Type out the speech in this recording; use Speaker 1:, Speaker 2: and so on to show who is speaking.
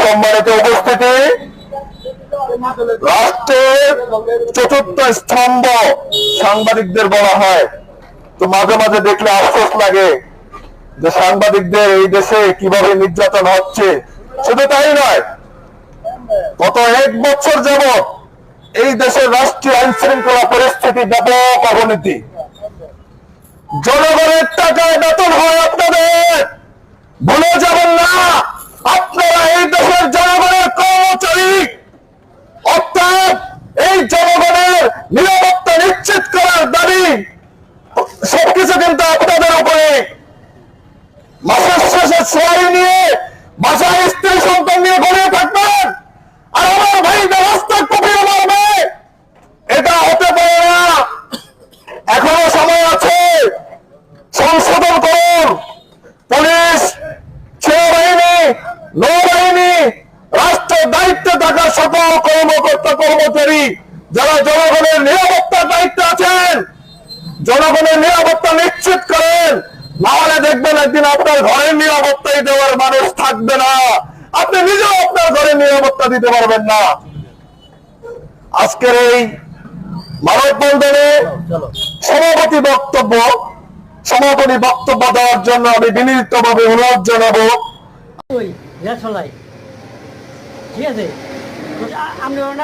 Speaker 1: সম্মানিত উপস্থিতি, রাষ্ট্রের চতুর্থ স্তম্ভ সাংবাদিকদের বলা হয়। তো মাঝে মাঝে দেখলে আফসোস লাগে যে সাংবাদিকদের এই দেশে কিভাবে নির্যাতন হচ্ছে। শুধু তাই নয়, গত 1 বছর যাবৎ এই দেশের রাষ্ট্রীয় আইন শৃঙ্খলা পরিস্থিতি ব্যাপক অবনতি। জনগণের টাকায় বেতন হয় আপনাদের, ভুলে যাবেন না আপনারা এই দেশের জনগণের কর্মচারী। অর্থাৎ এই জনগণের নিরাপত্তা নিশ্চিত করার দাবি সবকিছু কিন্তু আপনাদের উপরে। মাসের শেষে সোয়ারি নিয়ে বাসায় স্ত্রী সন্তান নিয়ে গড়িয়ে থাকবেন, আর আমার ভাইদের রাস্তায় কুপিয়ে মারবে, এটা হতে পারে না। এখনো সময় আছে, সংশোধন করুন। পুলিশ, সেনাবাহিনী, নৌবাহিনী, রাষ্ট্রের দায়িত্বে থাকা সকল কর্মকর্তা কর্মচারী যারা জনগণের নিরাপত্তার দায়িত্বে আছেন, জনগণের নিরাপত্তা নিশ্চিত করেন। না হলে দেখবেন একদিন আপনার ঘরের নিরাপত্তাই দেওয়ার মানুষ থাকবে না, আপনি নিজেও আপনার ঘরের নিরাপত্তা দিতে পারবেন না। আজকের এই মানববন্ধনে সমাপনী বক্তব্য দেওয়ার জন্য আমি বিনীতভাবে অনুরোধ জানাবো।
Speaker 2: ঠিক আছে।